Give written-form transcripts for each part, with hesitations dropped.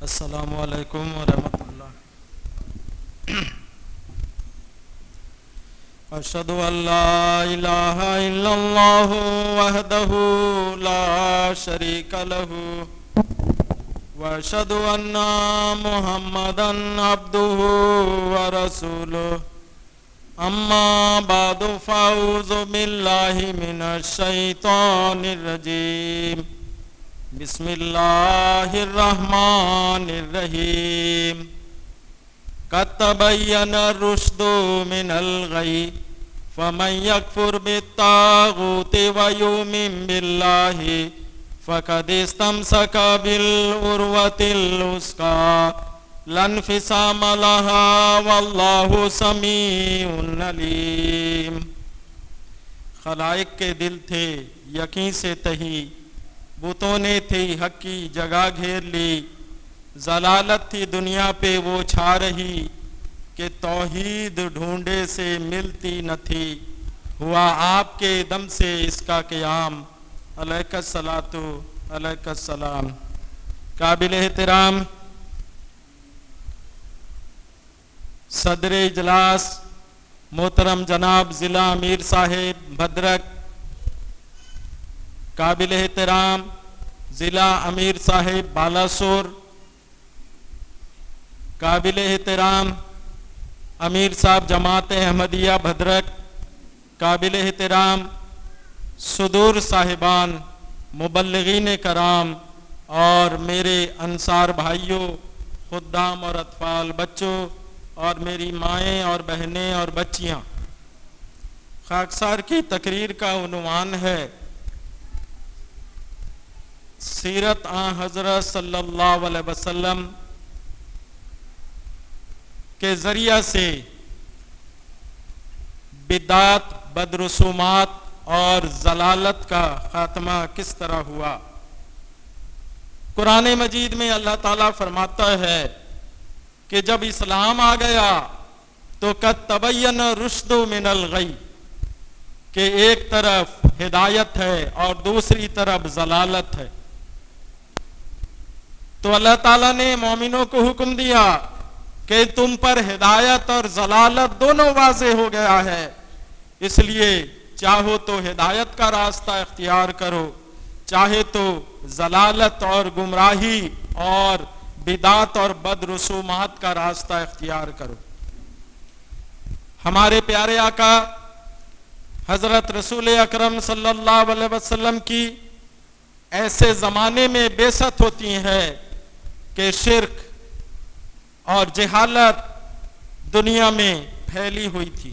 السلام علیکم ورحمۃ اللہ۔ اشہد ان لا الہ الا اللہ وحدہ لا شریک لہ واشہد ان محمدا عبدہ ورسولہ، اما بعد فاعوذ باللہ من الشیطان الرجیم، بسم اللہ الرحمن الرحیم۔ قد تبین الرشد من الغی فمن یکفر بالطاغوت ویؤمن باللہ فقد استمسک بالعروۃ الوثقی لا انفصام لہا واللہ سمیع علیم۔ خلائق کے دل تھے یقین سے تہی، بتوں نے تھی حق کی جگہ گھیر لی، ضلالت تھی دنیا پہ وہ چھا رہی کہ توحید ڈھونڈے سے ملتی نہ تھی، ہوا آپ کے دم سے اس کا قیام، علیک الصلاۃ علیک السلام۔ قابل احترام صدر اجلاس محترم جناب ضلع امیر صاحب بھدرک، قابل احترام ضلع امیر صاحب بالاسور، قابل احترام امیر صاحب جماعت احمدیہ بھدرک، قابل احترام صدور صاحبان، مبلغین کرام اور میرے انصار بھائیوں، خدام اور اطفال، بچوں اور میری مائیں اور بہنیں اور بچیاں، خاکسار کی تقریر کا عنوان ہے سیرت آن حضرت صلی اللہ علیہ وسلم کے ذریعہ سے بدعات، بدرسومات اور ضلالت کا خاتمہ کس طرح ہوا۔ قرآن مجید میں اللہ تعالیٰ فرماتا ہے کہ جب اسلام آ گیا تو قد تبین رشد من الغی، کہ ایک طرف ہدایت ہے اور دوسری طرف ضلالت ہے، تو اللہ تعالیٰ نے مومنوں کو حکم دیا کہ تم پر ہدایت اور ضلالت دونوں واضح ہو گیا ہے، اس لیے چاہو تو ہدایت کا راستہ اختیار کرو، چاہے تو ضلالت اور گمراہی اور بدعات اور بد رسومات کا راستہ اختیار کرو۔ ہمارے پیارے آقا حضرت رسول اکرم صلی اللہ علیہ وسلم کی ایسے زمانے میں بعثت ہوتی ہے کہ شرک اور جہالت دنیا میں پھیلی ہوئی تھی،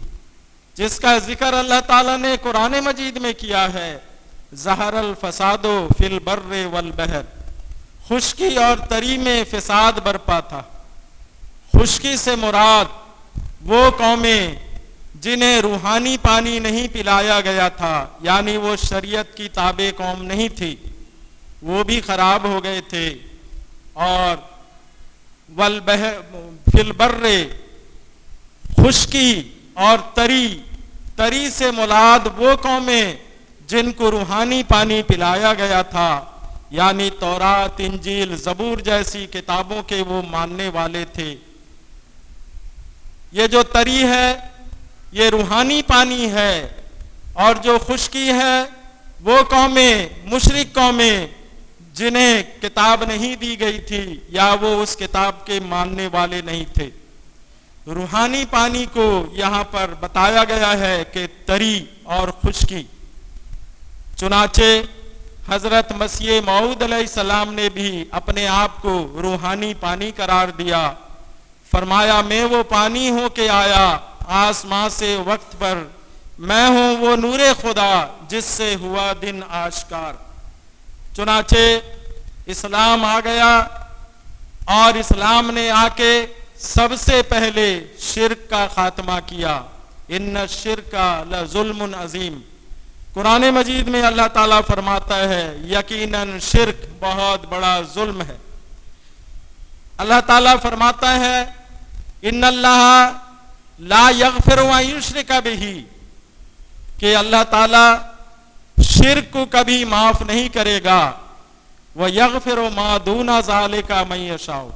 جس کا ذکر اللہ تعالیٰ نے قرآن مجید میں کیا ہے، ظہر الفساد فی البر والبحر، خشکی اور تری میں فساد برپا تھا۔ خشکی سے مراد وہ قومیں جنہیں روحانی پانی نہیں پلایا گیا تھا، یعنی وہ شریعت کی تابع قوم نہیں تھی، وہ بھی خراب ہو گئے تھے۔ اور والبحر فی البر، خشکی اور تری سے مراد وہ قومیں جن کو روحانی پانی پلایا گیا تھا، یعنی تورات، انجیل، زبور جیسی کتابوں کے وہ ماننے والے تھے۔ یہ جو تری ہے یہ روحانی پانی ہے، اور جو خشکی ہے وہ قومیں، مشرک قومیں جنہیں کتاب نہیں دی گئی تھی یا وہ اس کتاب کے ماننے والے نہیں تھے۔ روحانی پانی کو یہاں پر بتایا گیا ہے کہ تری اور خشکی۔ چنانچہ حضرت مسیح موعود علیہ السلام نے بھی اپنے آپ کو روحانی پانی قرار دیا، فرمایا میں وہ پانی ہوں کہ آیا آسمان سے وقت پر، میں ہوں وہ نور خدا جس سے ہوا دن آشکار۔ چنانچہ اسلام آ گیا، اور اسلام نے آ کے سب سے پہلے شرک کا خاتمہ کیا، ان الشرک لظلم عظیم۔ قرآن مجید میں اللہ تعالیٰ فرماتا ہے یقیناً شرک بہت بڑا ظلم ہے۔ اللہ تعالیٰ فرماتا ہے ان اللہ لا یغفر ان یشرک بہ، کہ اللہ تعالیٰ شرک کو کبھی معاف نہیں کرے گا، وَيَغْفِرُ مَا دُونَ ذَلِكَ مَن يَشَاءُ۔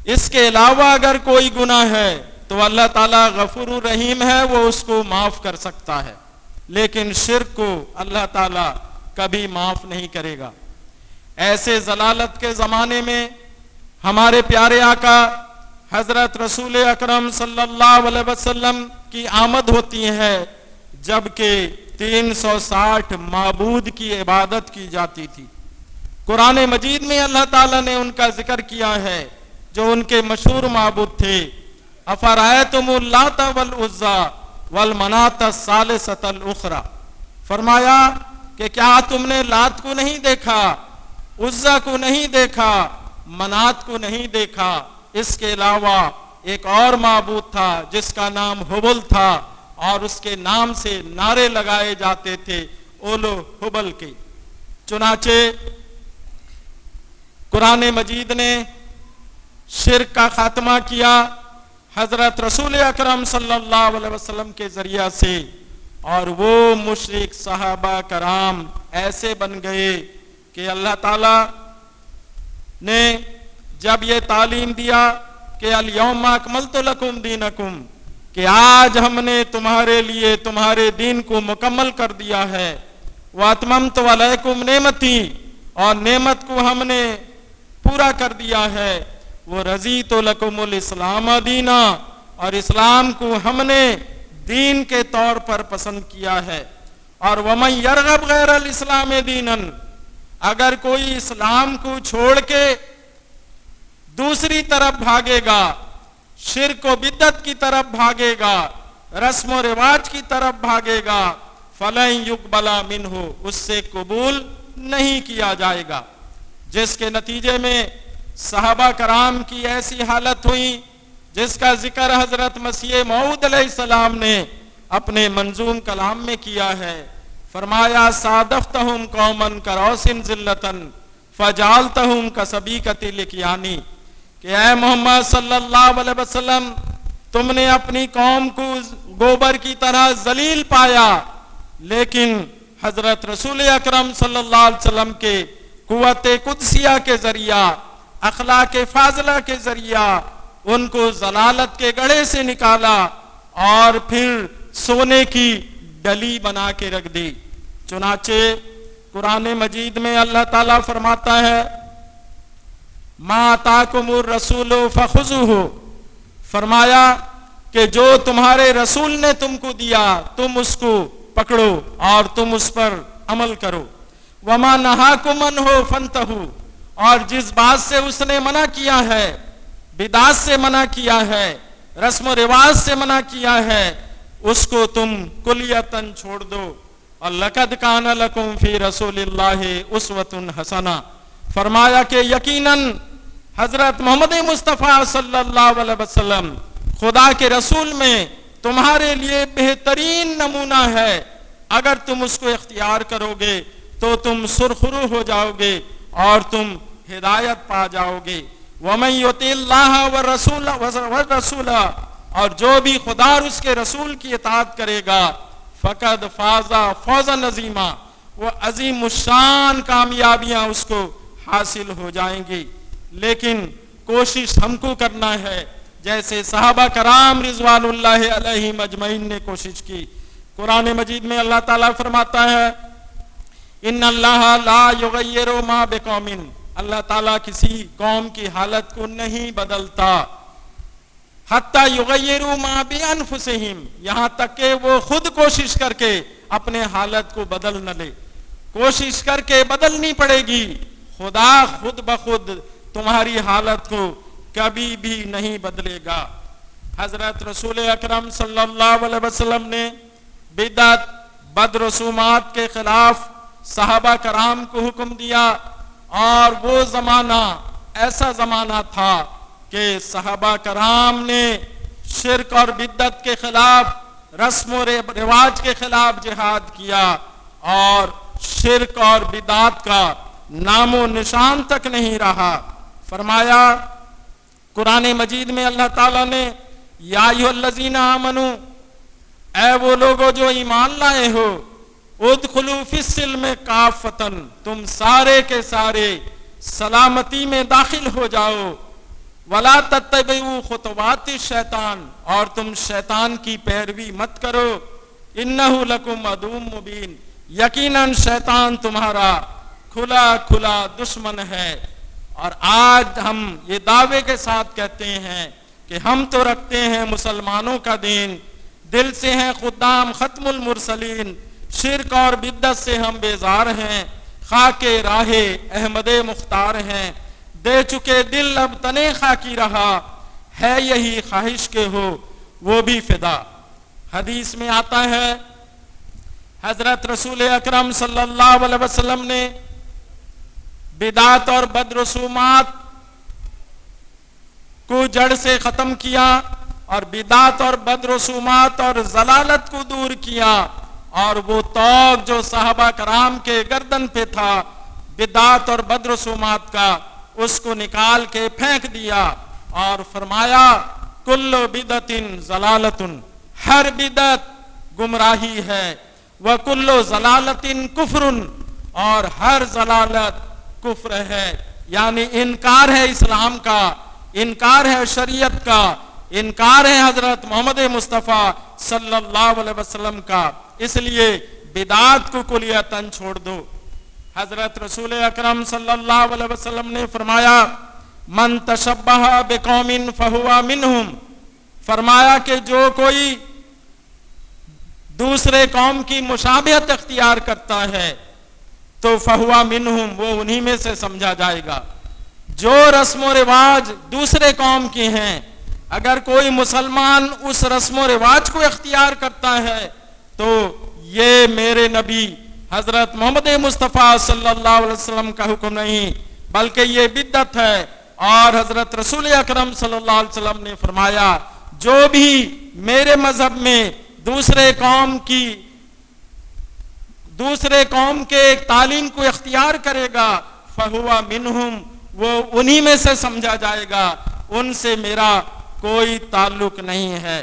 اس کے علاوہ اگر کوئی گناہ ہے تو اللہ تعالیٰ غفور الرحیم ہے، وہ اس کو معاف کر سکتا ہے، لیکن شرک کو اللہ تعالیٰ کبھی معاف نہیں کرے گا۔ ایسے ضلالت کے زمانے میں ہمارے پیارے آقا حضرت رسول اکرم صلی اللہ علیہ وسلم کی آمد ہوتی ہے، جبکہ 360 معبود کی عبادت کی جاتی تھی۔ قرآن مجید میں اللہ تعالیٰ نے ان کا ذکر کیا ہے جو ان کے مشہور معبود تھے۔ افرأیتم اللات والعزی والمناۃ الثالثۃ الاخری، فرمایا کہ کیا تم نے لات کو نہیں دیکھا، عزی کو نہیں دیکھا، منات کو نہیں دیکھا؟ اس کے علاوہ ایک اور معبود تھا جس کا نام حبل تھا، اور اس کے نام سے نعرے لگائے جاتے تھے اولو حبل کے۔ چنانچہ قرآن مجید نے شرک کا خاتمہ کیا حضرت رسول اکرم صلی اللہ علیہ وسلم کے ذریعہ سے، اور وہ مشرک صحابہ کرام ایسے بن گئے کہ اللہ تعالی نے جب یہ تعلیم دیا کہ الیوم اکملت لکم دینکم، کہ آج ہم نے تمہارے لیے تمہارے دین کو مکمل کر دیا ہے، واتممت علیکم نعمتی، اور نعمت کو ہم نے پورا کر دیا ہے، وہ رضیت لکم الاسلام دینا، اور اسلام کو ہم نے دین کے طور پر پسند کیا ہے۔ اور ومن یرغب غیر الاسلام دینا، اگر کوئی اسلام کو چھوڑ کے دوسری طرف بھاگے گا، شرک و بدعت کی طرف بھاگے گا، رسم و رواج کی طرف بھاگے گا، فلن یقبل منہ، اس سے قبول نہیں کیا جائے گا، جس کے نتیجے میں صحابہ کرام کی ایسی حالت ہوئی جس کا ذکر حضرت مسیح موعود علیہ السلام نے اپنے منظوم کلام میں کیا ہے۔ فرمایا صادفتہم قوما کروس ذلۃ فجعلتہم کسبیکۃ لکیانی، کہ اے محمد صلی اللہ علیہ وسلم، تم نے اپنی قوم کو گوبر کی طرح ذلیل پایا، لیکن حضرت رسول اکرم صلی اللہ علیہ وسلم کے قوت قدسیہ کے ذریعہ، اخلاق فاضلہ کے ذریعہ ان کو ضلالت کے گڑھے سے نکالا اور پھر سونے کی ڈلی بنا کے رکھ دی۔ چنانچہ قرآن مجید میں اللہ تعالیٰ فرماتا ہے ما آتاکم الرسول فخذوہ، فرمایا کہ جو تمہارے رسول نے تم کو دیا تم اس کو پکڑو اور تم اس پر عمل کرو۔ وما نہاکم عنہ فانتہوا، اور جس بات سے اس نے منع کیا ہے، بدعت سے منع کیا ہے، رسم و رواج سے منع کیا ہے، اس کو تم کلیتاً چھوڑ دو۔ اور لقد کان لکم فی رسول اللہ اسوۃ حسنہ، فرمایا کہ یقیناً حضرت محمد مصطفیٰ صلی اللہ علیہ وسلم خدا کے رسول میں تمہارے لیے بہترین نمونہ ہے، اگر تم اس کو اختیار کرو گے تو تم سرخرو ہو جاؤ گے اور تم ہدایت پا جاؤ گے۔ وَمَن يُطِعِ اللَّهَ وَالرَّسُولَ، اور جو بھی خدا اور اس کے رسول کی اطاعت کرے گا، فقد فاز فوزا عظیما، وہ عظیم الشان کامیابیاں اس کو حاصل ہو جائیں گی۔ لیکن کوشش ہم کو کرنا ہے جیسے صحابہ کرام رضوان اللہ علیہم اجمعین نے کوشش کی۔ قرآن مجید میں اللہ تعالیٰ فرماتا ہے ان اللہ لا یغیر ما بقوم، اللہ تعالیٰ کسی قوم کی حالت کو نہیں بدلتا، حتی یغیروا ما بانفسہم، یہاں تک کہ وہ خود کوشش کر کے اپنے حالت کو بدل نہ لے۔ کوشش کر کے بدلنی پڑے گی، خدا خود بخود تمہاری حالت کو کبھی بھی نہیں بدلے گا۔ حضرت رسول اکرم صلی اللہ علیہ وسلم نے بدعت بد رسومات کے خلاف صحابہ کرام کو حکم دیا، اور وہ زمانہ ایسا زمانہ تھا کہ صحابہ کرام نے شرک اور بدعت کے خلاف، رسم و رواج کے خلاف جہاد کیا، اور شرک اور بدعت کا نام و نشان تک نہیں رہا۔ فرمایا قرآن مجید میں اللہ تعالیٰ نے یا ایھا الذین آمنو، اے وہ لوگوں جو ایمان لائے ہو، ادخلوا فی السلم کافۃ، تم سارے کے سارے سلامتی میں داخل ہو جاؤ۔ ولا تتبعوا خطوات الشیطان، اور تم شیطان کی پیروی مت کرو۔ انہ لکم عدو مبین، یقیناً شیطان تمہارا کھلا کھلا دشمن ہے۔ اور آج ہم یہ دعوے کے ساتھ کہتے ہیں کہ ہم تو رکھتے ہیں مسلمانوں کا دین، دل سے ہیں خدام ختم المرسلین، شرک اور بدعت سے ہم بیزار ہیں، خاک راہ احمد مختار ہیں، دے چکے دل اب تنے خاکی رہا، ہے یہی خواہش کے ہو وہ بھی فدا۔ حدیث میں آتا ہے حضرت رسول اکرم صلی اللہ علیہ وسلم نے بدعت اور بد رسومات کو جڑ سے ختم کیا، اور بدعت اور بد رسومات اور ضلالت کو دور کیا، اور وہ توق جو صحابہ کرام کے گردن پہ تھا بدعت اور بد رسومات کا، اس کو نکال کے پھینک دیا، اور فرمایا کل بدعت ضلالت، ہر بدعت گمراہی ہے، وکل ضلالت کفر، اور ہر ضلالت کفر ہے، یعنی انکار ہے اسلام کا، انکار ہے شریعت کا، انکار ہے حضرت محمد مصطفیٰ صلی اللہ علیہ وسلم کا۔ اس لیے بدعات کو کلیتاً چھوڑ دو۔ حضرت رسول اکرم صلی اللہ علیہ وسلم نے فرمایا من تشبہ بقوم فہو منہم، فرمایا کہ جو کوئی دوسرے قوم کی مشابہت اختیار کرتا ہے تو فہو منہم، وہ انہی میں سے سمجھا جائے گا۔ جو رسم و رواج دوسرے قوم کی ہیں، اگر کوئی مسلمان اس رسم و رواج کو اختیار کرتا ہے تو یہ میرے نبی حضرت محمد مصطفیٰ صلی اللہ علیہ وسلم کا حکم نہیں بلکہ یہ بدعت ہے۔ اور حضرت رسول اکرم صلی اللہ علیہ وسلم نے فرمایا جو بھی میرے مذہب میں دوسرے قوم کے ایک تعلیم کو اختیار کرے گا فہو منہم، وہ انہی میں سے سمجھا جائے گا، ان سے میرا کوئی تعلق نہیں ہے۔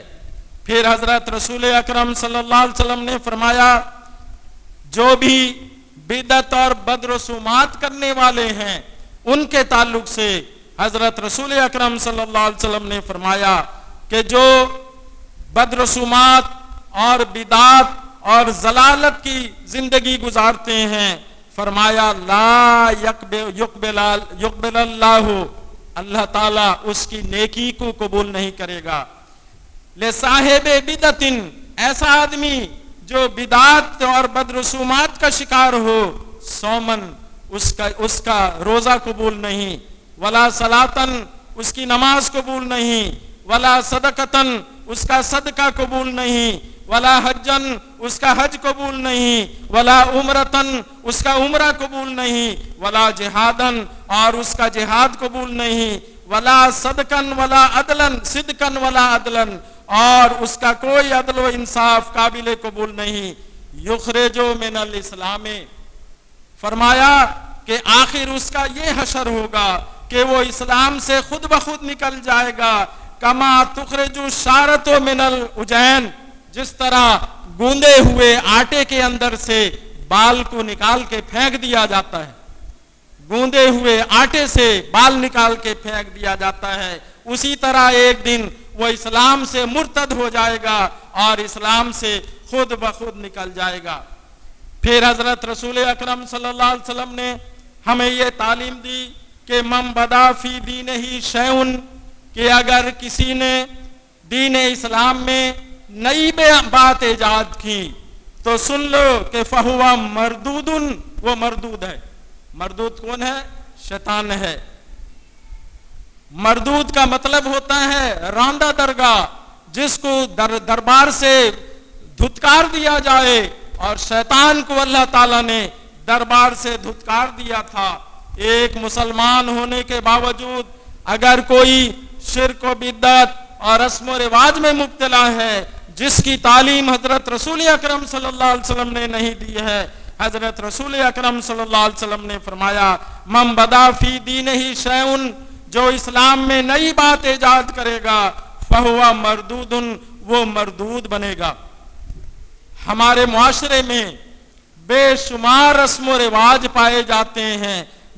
پھر حضرت رسول اکرم صلی اللہ علیہ وسلم نے فرمایا جو بھی بدعت اور بد رسومات کرنے والے ہیں ان کے تعلق سے حضرت رسول اکرم صلی اللہ علیہ وسلم نے فرمایا کہ جو بد رسومات اور بدعت اور ضلالت کی زندگی گزارتے ہیں، فرمایا لا یقبل اللہ تعالیٰ اس کی نیکی کو قبول نہیں کرے گا۔ لصاحب بدعت، ایسا آدمی جو بدعت اور بد رسومات کا شکار ہو، سومن اس کا روزہ قبول نہیں، ولا صلاتن اس کی نماز قبول نہیں، ولا صدقتن اس کا صدقہ قبول نہیں، ولا حجن اس کا حج قبول نہیں، ولا عمرتن اس کا عمرہ قبول نہیں، ولا جہادن اور اس کا جہاد قبول نہیں، ولا صدقن ولا عدلن صدقن ولا عدلن اور اس کا کوئی عدل و انصاف قابل قبول نہیں، یخرجو من الاسلام، فرمایا کہ آخر اس کا یہ حشر ہوگا کہ وہ اسلام سے خود بخود نکل جائے گا، کما تخرج الشارۃ من العجین، جس طرح گوندے ہوئے آٹے کے اندر سے بال کو نکال کے پھینک دیا جاتا ہے، گوندے ہوئے آٹے سے بال نکال کے پھینک دیا جاتا ہے، اسی طرح ایک دن وہ اسلام سے مرتد ہو جائے گا اور اسلام سے خود بخود نکل جائے گا۔ پھر حضرت رسول اکرم صلی اللہ علیہ وسلم نے ہمیں یہ تعلیم دی کہ من بدا فی دینہ شیء، کہ اگر کسی نے دین اسلام میں نئی بات ایجاد کی تو سن لو کہ فہو مردود، وہ مردود ہے۔ مردود کون ہے؟ شیطان ہے۔ مردود کا مطلب ہوتا ہے راندہ درگاہ، جس کو دربار سے دھتکار دیا جائے، اور شیطان کو اللہ تعالیٰ نے دربار سے دھتکار دیا تھا۔ ایک مسلمان ہونے کے باوجود اگر کوئی شرک و بدعت اور رسم و رواج میں مبتلا ہے جس کی تعلیم حضرت رسول اکرم صلی اللہ علیہ وسلم نے نہیں دی ہے، حضرت رسول اکرم صلی اللہ علیہ وسلم نے فرمایا من بدا فی دینہ شیء، جو اسلام میں نئی بات ایجاد کرے گا فہو مردود، وہ مردود بنے گا۔ ہمارے معاشرے میں بے شمار رسم و رواج پائے جاتے ہیں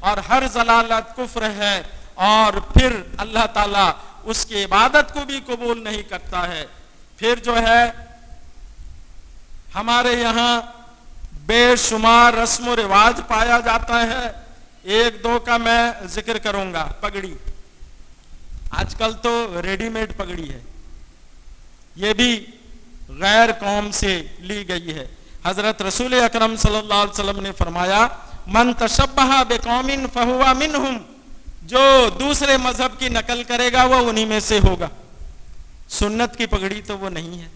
اور ہر ضلالت کفر ہے، اور پھر اللہ تعالیٰ اس کی عبادت کو بھی قبول نہیں کرتا ہے۔ پھر جو ہے ہمارے یہاں بے شمار رسم و رواج پایا جاتا ہے، ایک دو کا میں ذکر کروں گا۔ پگڑی، آج کل تو ریڈی میڈ پگڑی ہے، یہ بھی غیر قوم سے لی گئی ہے۔ حضرت رسول اکرم صلی اللہ علیہ وسلم نے فرمایا من تشبہ بقوم فہو منہم، جو دوسرے مذہب کی نقل کرے گا وہ انہی میں سے ہوگا۔ سنت کی پگڑی تو وہ نہیں ہے۔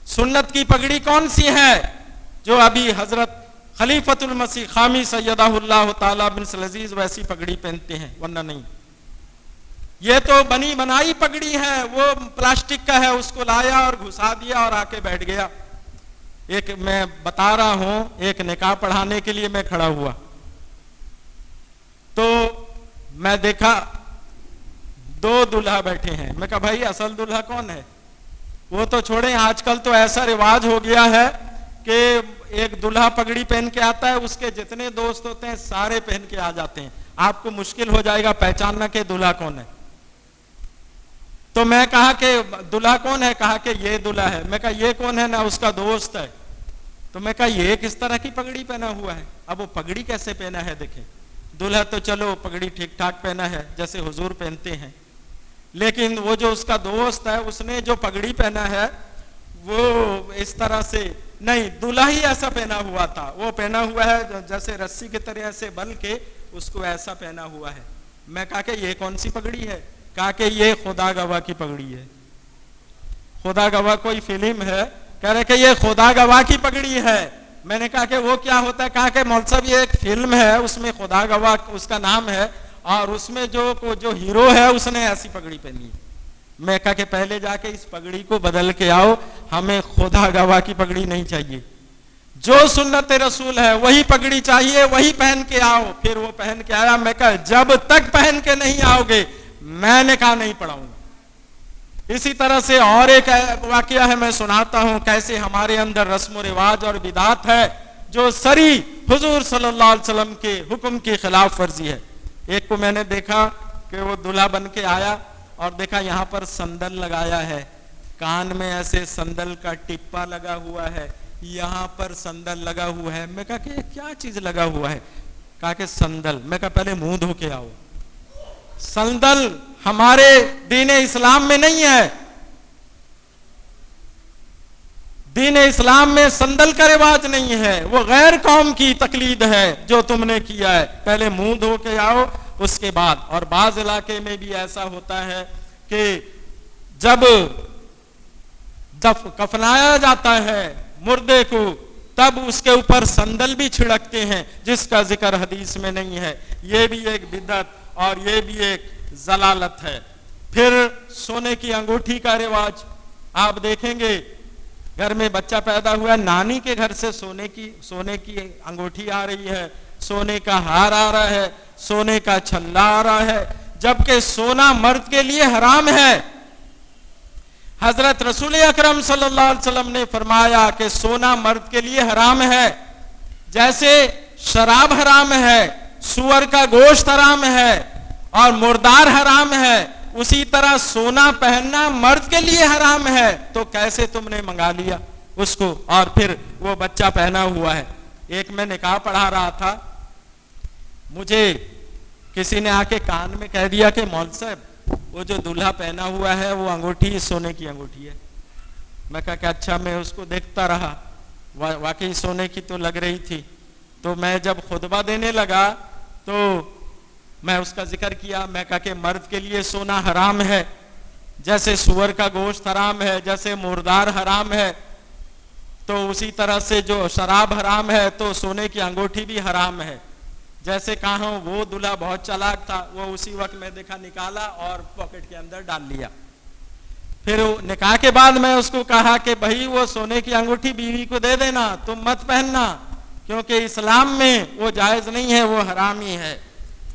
سنت کی پگڑی کون سی ہے؟ جو ابھی حضرت خلیفۃ المسیح خامی سیدہ اللہ تعالی بن العزیز ویسی پگڑی پہنتے ہیں، ورنہ نہیں۔ یہ تو بنی بنائی پگڑی ہے، وہ پلاسٹک کا ہے، اس کو لایا اور گھسا دیا اور آ کے بیٹھ گیا۔ ایک میں بتا رہا ہوں، ایک نکاح پڑھانے کے لیے میں کھڑا ہوا تو میں دیکھا دو دلہا بیٹھے ہیں۔ میں کہا بھائی اصل دلہا کون ہے؟ وہ تو چھوڑیں، آج کل تو ایسا رواج ہو گیا ہے کہ ایک دلہا پگڑی پہن کے آتا ہے، اس کے جتنے دوست ہوتے ہیں سارے پہن کے آ جاتے ہیں، آپ کو مشکل ہو جائے گا پہچاننا کہ دلہا کون ہے۔ تو میں کہا کہ دلہا کون ہے؟ کہا کہ یہ دلہا ہے۔ میں کہا یہ کون ہے؟ نہ اس کا دوست ہے۔ تو میں کہا یہ کس طرح کی پگڑی پہنا ہوا ہے؟ اب وہ پگڑی کیسے پہنا ہے دیکھیں، دلہا تو چلو پگڑی ٹھیک ٹھاک پہنا ہے جیسے حضور پہنتے ہیں، لیکن وہ جو اس کا دوست ہے اس نے جو پگڑی پہنا ہے وہ اس طرح سے نہیں، دلہا ہی ایسا پہنا ہوا تھا، وہ پہنا ہوا ہے جیسے رسی کی طرح سے بن کے اس کو ایسا پہنا ہوا ہے۔ میں کہا کہ یہ کون سی پگڑی ہے؟ کہا کہ یہ خدا گواہ کی پگڑی ہے۔ خدا گواہ کوئی فلم ہے، کہہ رہے کہ یہ خدا گواہ کی پگڑی ہے۔ میں نے کہا کہ وہ کیا ہوتا ہے؟ کہا کہ مولوی صاحب یہ ایک فلم ہے، اس میں خدا گواہ اس کا نام ہے، اور اس میں جو ہیرو ہے اس نے ایسی پگڑی پہنی ہے۔ میں کہا کہ پہلے جا کے اس پگڑی کو بدل کے آؤ، ہمیں خدا گواہ کی پگڑی نہیں چاہیے، جو سنت رسول ہے وہی پگڑی چاہیے، وہی پہن کے آؤ۔ پھر وہ پہن کے آیا۔ میں کہا جب تک پہن کے نہیں آؤ گے میں نے کہا نہیں پڑھاؤں گا۔ اسی طرح سے اور ایک واقعہ ہے، میں سناتا ہوں کیسے ہمارے اندر رسم و رواج اور بدعت ہے جو سری حضور صلی اللہ علیہ وسلم کے حکم کی خلاف ورزی ہے۔ ایک کو میں نے دیکھا کہ وہ دلہا بن کے آیا اور دیکھا یہاں پر سندل لگایا ہے، کان میں ایسے سندل کا ٹپا لگا ہوا ہے، یہاں پر سندل لگا ہوا ہے۔ میں کہا کہ کیا چیز لگا ہوا ہے؟ کہا کہ سندل۔ میں کہا پہلے منہ دھو کے آؤ، سندل ہمارے دین اسلام میں نہیں ہے، دین اسلام میں سندل کا رواج نہیں ہے، وہ غیر قوم کی تقلید ہے جو تم نے کیا ہے، پہلے منہ دھو کے آؤ اس کے بعد۔ اور بعض علاقے میں بھی ایسا ہوتا ہے کہ جب کفنایا جاتا ہے مردے کو تب اس کے اوپر سندل بھی چھڑکتے ہیں، جس کا ذکر حدیث میں نہیں ہے۔ یہ بھی ایک بدعت اور یہ بھی ایک ضلالت ہے۔ پھر سونے کی انگوٹھی کا رواج آپ دیکھیں گے، گھر میں بچہ پیدا ہوا ہے، نانی کے گھر سے سونے کی انگوٹھی آ رہی ہے، سونے کا ہار آ رہا ہے، سونے کا چھلا آ رہا ہے، جبکہ سونا مرد کے لیے حرام ہے۔ حضرت رسول اکرم صلی اللہ علیہ وسلم نے فرمایا کہ سونا مرد کے لیے حرام ہے، جیسے شراب حرام ہے، سور کا گوشت حرام ہے اور مردار حرام ہے، اسی طرح سونا پہننا مرد کے لیے حرام ہے۔ تو کیسے تم نے منگا لیا اس کو اور پھر وہ بچہ پہنا ہوا ہے؟ ایک میں نکاح پڑھا رہا تھا، مجھے کسی نے آ کے کان میں کہہ دیا کہ مولوی صاحب وہ جو دلہا پہنا ہوا ہے وہ انگوٹھی سونے کی انگوٹھی ہے۔ میں کہا کہ اچھا، میں اس کو دیکھتا رہا، واقعی سونے کی تو لگ رہی تھی۔ تو میں جب خطبہ دینے لگا تو میں اس کا ذکر کیا، میں کہا کہ مرد کے لیے سونا حرام ہے، جیسے سور کا گوشت حرام ہے، جیسے مردار حرام ہے، تو اسی طرح سے جو شراب حرام ہے تو سونے کی انگوٹھی بھی حرام ہے۔ جیسے کہا وہ دلہا بہت چالاک تھا، وہ اسی وقت میں دیکھا نکالا اور پاکٹ کے اندر ڈال لیا۔ پھر نکاح کے بعد میں اس کو کہا کہ بھائی وہ سونے کی انگوٹھی بیوی کو دے دینا، تم مت پہننا، کیونکہ اسلام میں وہ جائز نہیں ہے، وہ حرام ہی ہے۔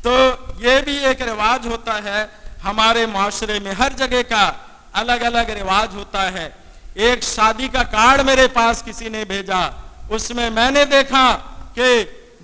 تو یہ بھی ایک رواج ہوتا ہے ہمارے معاشرے میں، ہر جگہ کا الگ الگ رواج ہوتا ہے۔ ایک شادی کا کارڈ میرے پاس کسی نے بھیجا، اس میں نے دیکھا کہ